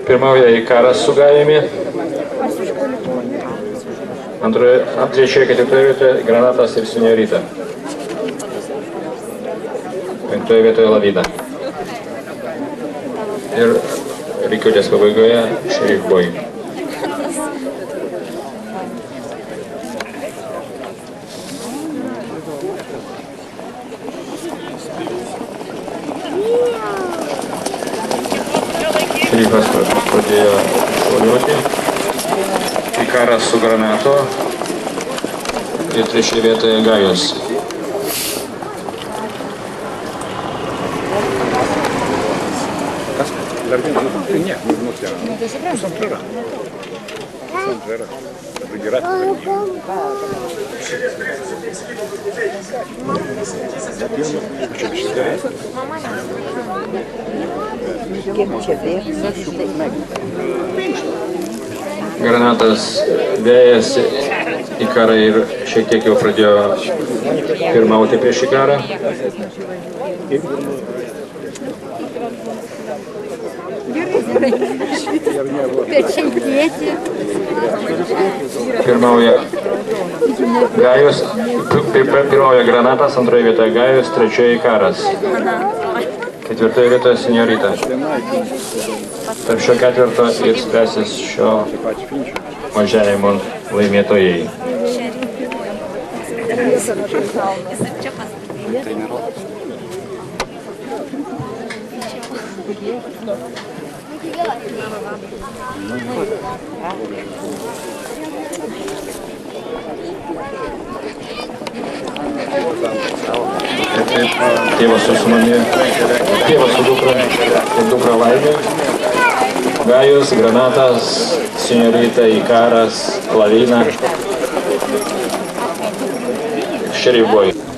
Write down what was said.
Pirmauja Ikaras su Gajumi. Trečioje, ketvirtoje vietoje Granatas ir Signorita. Penktoje vietoje Lavina. Ir rikiuotės pabaigoje Sheriff Boy. Šerifas pradėjo šuoliuoti. Ikaras su Granato ir trečioje vietoje Gajus. Dar vieną, ne, pusantro rato. Granatas vėjasi Ikarą ir šiek tiek jau pradėjo pirmauti prieš Ikarą. Pirmauja Gajus, pirmauja Granatas, antroje vietoje Gajus, trečioje Ikaras. Ketvirtoje vietoje Signorita. Tarp šio ketvirto ir spręsis šio važiavimo laimėtojai. Tėvas su sūnumi, tėvas su dukra ir dukra Laimė. Gajus, Granatas, Signorita, Ikaras, Lavina, Sheriff Boy.